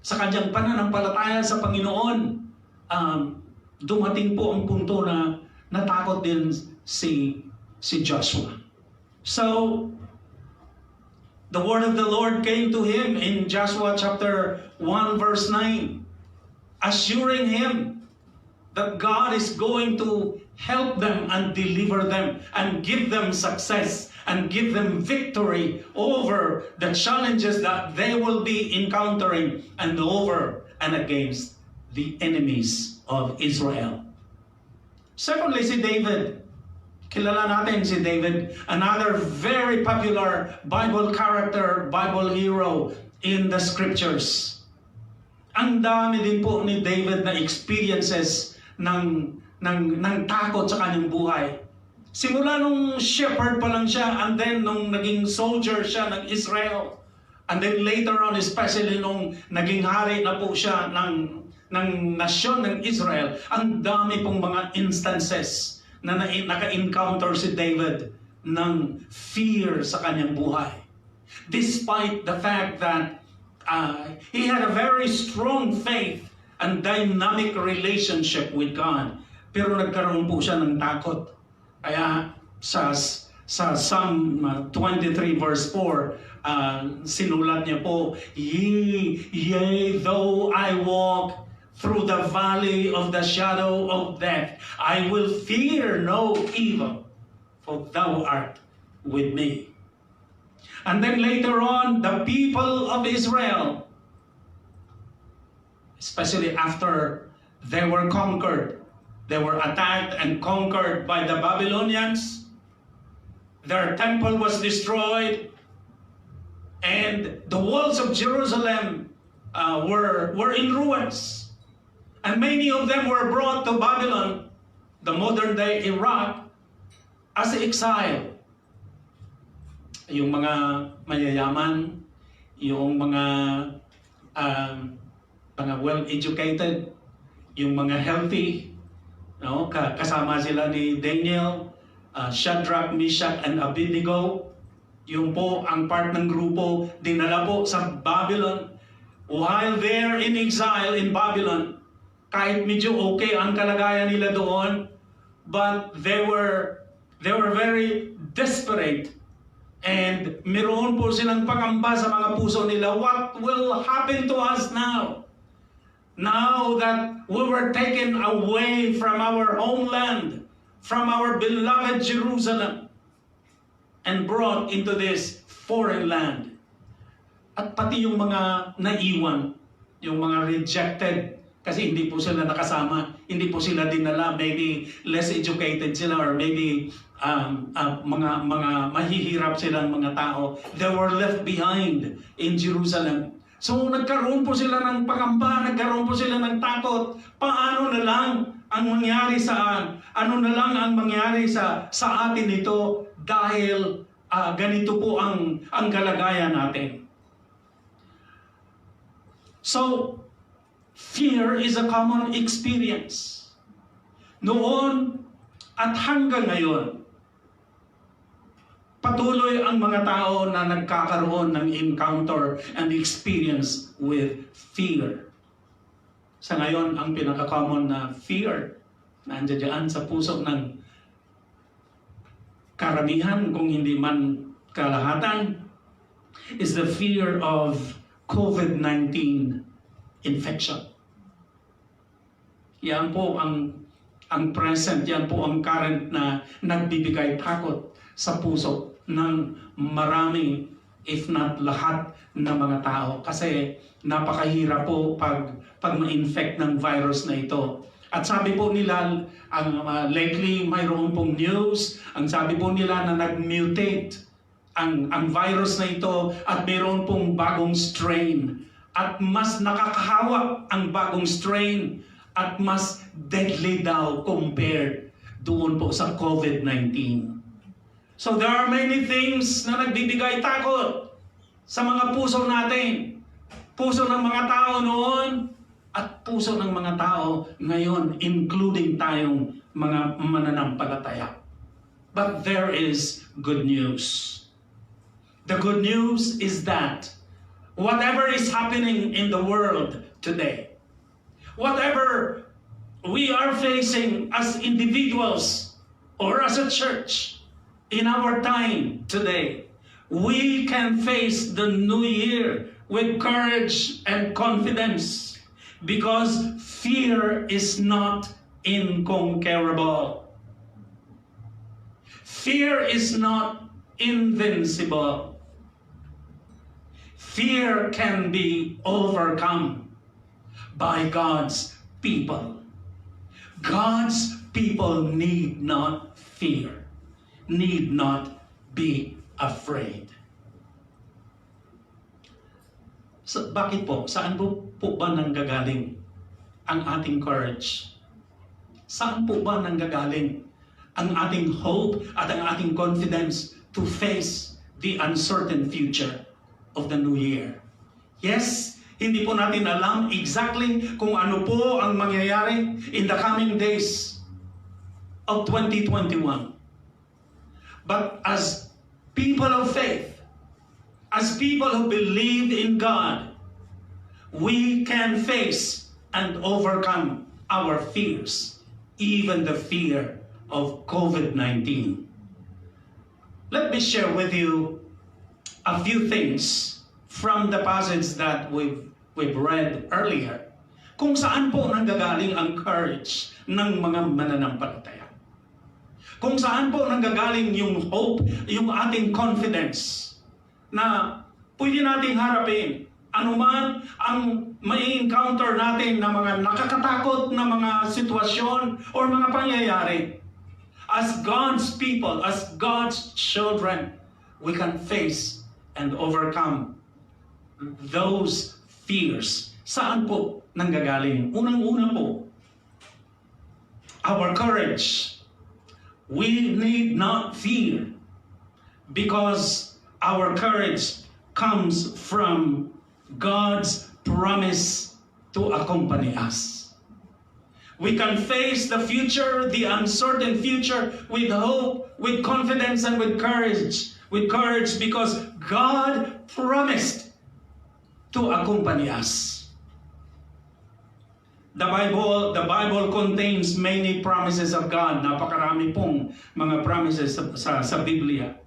sa kanyang pananampalataya sa Panginoon, dumating po ang punto na natakot din si Joshua. So, the word of the Lord came to him in Joshua chapter 1 verse 9, assuring him that God is going to help them and deliver them and give them success and give them victory over the challenges that they will be encountering and over and against the enemies of Israel. Secondly, si David. Kilala natin si David, another very popular Bible character, Bible hero in the scriptures. Ang dami din po ni David na experiences ng takot sa kanyang buhay. Simula nung shepherd pa lang siya, and then nung naging soldier siya ng Israel, and then later on, especially nung naging hari na po siya ng nasyon ng Israel, ang dami pong mga instances na naka-encounter si David ng fear sa kanyang buhay. Despite the fact that he had a very strong faith and dynamic relationship with God, pero nagkaroon po siya ng takot. Kaya sa Psalm 23 verse 4, sinulat niya po, Yea, though I walk through the valley of the shadow of death, I will fear no evil, for thou art with me. And then later on, the people of Israel, especially after they were conquered, they were attacked and conquered by the Babylonians, their temple was destroyed, and the walls of Jerusalem were in ruins. And many of them were brought to Babylon, the modern day Iraq, as exile. Yung mga mayayaman, yung mga well-educated, yung mga healthy, no? Kasama sila ni Daniel, Shadrach, Meshach, and Abednego. Yung po ang part ng grupo, dinala po sa Babylon. While they're in exile in Babylon, kahit medyo okay ang kalagayan nila doon, but they were very desperate, and meron po silang pangamba sa mga puso nila, what will happen to us now? Now that we were taken away from our homeland, from our beloved Jerusalem, and brought into this foreign land. At pati yung mga naiwan, yung mga rejected, kasi hindi po sila nakasama, hindi po sila dinala, maybe less educated sila, or maybe mga mahihirap silang mga tao. They were left behind in Jerusalem. So nagkaroon po sila ng pangamba, nagkaroon po sila ng takot. Paano na lang ang mangyari ano na lang ang mangyari sa atin ito, dahil ganito po ang kalagayan natin. So, fear is a common experience. Noon at hanggang ngayon, patuloy ang mga tao na nagkakaroon ng encounter and experience with fear. Sa ngayon, ang pinaka-common na fear na nandiyan sa puso ng karamihan, kung hindi man kalahatan, is the fear of COVID-19 infection. Yan po ang present, yan po ang current na nagbibigay takot sa puso ng marami, if not lahat ng mga tao. Kasi napakahirap po pag ma-infect ng virus na ito. At sabi po nila, lately mayroon pong news, ang sabi po nila na nag-mutate ang virus na ito at mayroon pong bagong strain. At mas nakakahawa ang bagong strain at mas deadly daw compared doon po sa COVID-19. So there are many things na nagbibigay takot sa mga puso natin. Puso ng mga tao noon at puso ng mga tao ngayon, including tayong mga mananampalataya. But there is good news. The good news is that whatever is happening in the world today, whatever we are facing as individuals or as a church in our time today, we can face the new year with courage and confidence, because fear is not inconquerable. Fear is not invincible. Fear can be overcome by God's people. God's people need not fear, need not be afraid. So, bakit po? Saan po ba nanggagaling ang ating courage? Saan po ba nanggagaling ang ating hope at ang ating confidence to face the uncertain future of the new year? Yes, hindi po natin alam exactly kung ano po ang mangyayari in the coming days of 2021. But as people of faith, as people who believe in God, we can face and overcome our fears, even the fear of COVID-19. Let me share with you a few things from the passage that we've read earlier, kung saan po nanggagaling ang courage ng mga mananampalataya. Kung saan po nanggagaling yung hope, yung ating confidence na pwede nating harapin anuman ang may encounter natin na mga nakakatakot na mga sitwasyon or mga pangyayari. As God's people, as God's children, we can face and overcome those fears. Saan po nanggagaling? Unang-una po, our courage. We need not fear because our courage comes from God's promise to accompany us. We can face the future, the uncertain future, with hope, with confidence, and with courage. With courage because God promised to accompany us. The Bible contains many promises of God. Napakarami pong mga promises sa Biblia.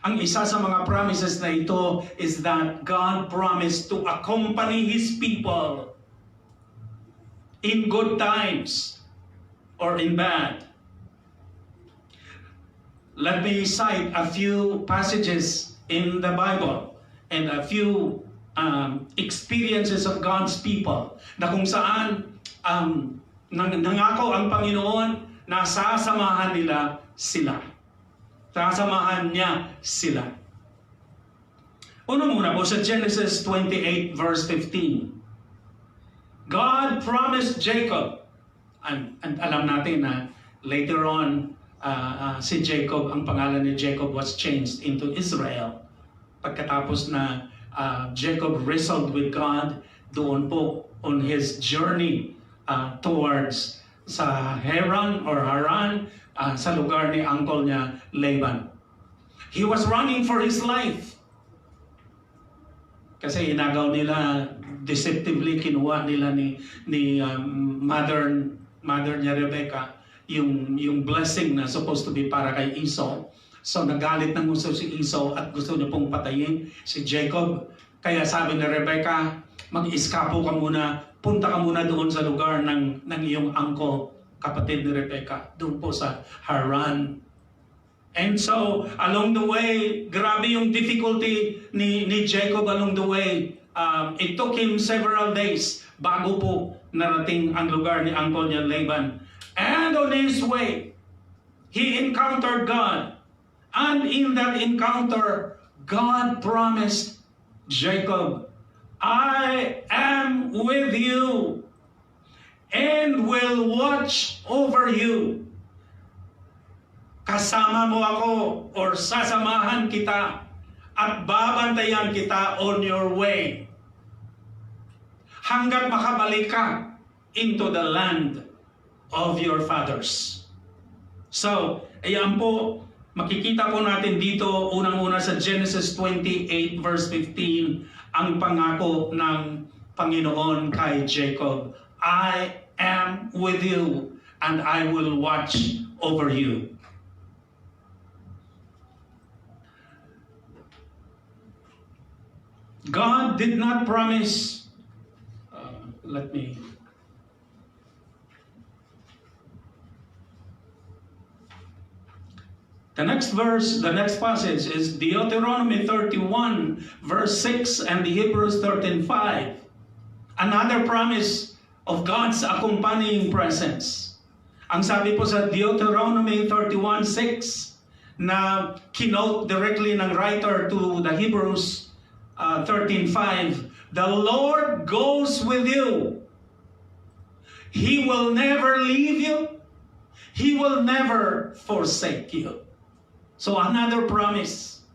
Ang isa sa mga promises na ito is that God promised to accompany His people in good times or in bad. Let me cite a few passages in the Bible and a few experiences of God's people na kung saan nangako ang Panginoon na sasamahan nila sila. Sasamahan niya sila. Una muna po sa Genesis 28 verse 15. God promised Jacob, and alam natin na later on, si Jacob, ang pangalan ni Jacob was changed into Israel. Pagkatapos na Jacob wrestled with God doon po on his journey towards sa Haran, sa lugar ni uncle niya Laban. He was running for his life. Kasi inagaw nila, deceptively kinuha nila ni mother niya Rebecca yung blessing na supposed to be para kay Esau. So nagalit ng gusto si Esau at gusto niya pong patayin si Jacob. Kaya sabi ni Rebecca, mag-iskapo ka muna, punta ka muna doon sa lugar ng iyong uncle, kapatid ni Rebecca, doon po sa Haran. And so, along the way, grabe yung difficulty ni Jacob along the way. It took him several days bago po narating ang lugar ni uncle niya Laban. And on his way, he encountered God. And in that encounter, God promised Jacob, I am with you and will watch over you. Kasama mo ako or sasamahan kita at babantayan kita on your way hanggat makabalik ka into the land of your fathers. So, ayan po Makikita po natin dito, unang-una sa Genesis 28 verse 15, ang pangako ng Panginoon kay Jacob. I am with you and I will watch over you. God did not promise, The next verse, the next passage is Deuteronomy 31 verse 6 and the Hebrews 13:5. Another promise of God's accompanying presence. Ang sabi po sa Deuteronomy 31:6 na kinote directly ng writer to the Hebrews 13:5, the Lord goes with you. He will never leave you. He will never forsake you. So another promise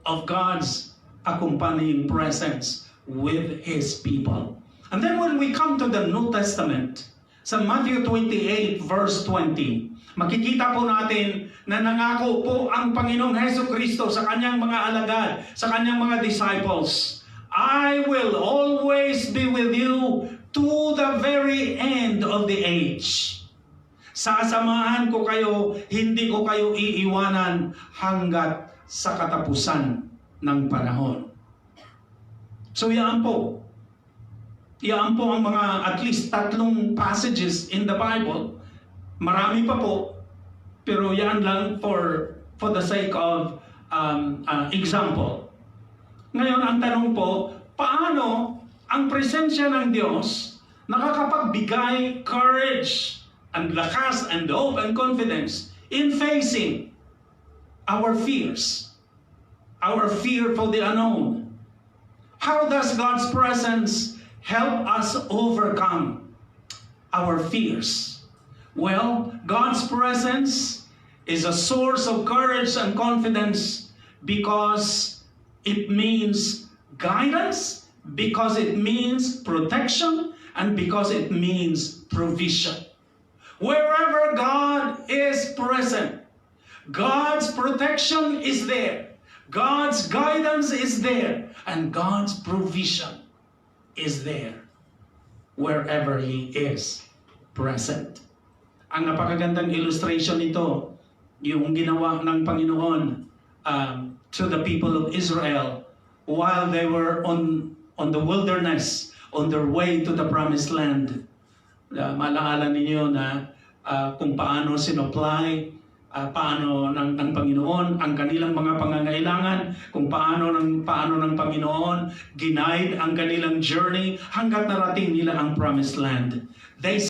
of God's accompanying presence with His people. And then when we come to the New Testament, sa Matthew 28 verse 20, makikita po natin na nangako po ang Panginoong Jesucristo sa kanyang mga alagad, sa kanyang mga disciples, I will always be with you to the very end of the age. Sasamahan ko kayo, hindi ko kayo iiwanan hanggat sa katapusan ng panahon. So yan po ang mga at least 3 passages in the Bible. Marami pa po, pero yan lang for the sake of example. Ngayon, ang tanong po, paano ang presensya ng Diyos nakakapagbigay courage and lakas and hope and confidence in facing our fears, our fear for the unknown? How does God's presence help us overcome our fears? Well, God's presence is a source of courage and confidence because it means guidance, because it means protection, and because it means provision. Wherever God is present, God's protection is there, God's guidance is there, and God's provision is there wherever He is present. Ang napakagandang illustration nito, yung ginawa ng Panginoon to the people of Israel while they were on the wilderness, on their way to the Promised Land. Maalaala ninyo na kung paano sinupply, paano ng Panginoon ang kanilang mga pangangailangan, kung paano ng Panginoon ginaid ang kanilang journey hanggat narating nila ang Promised Land. They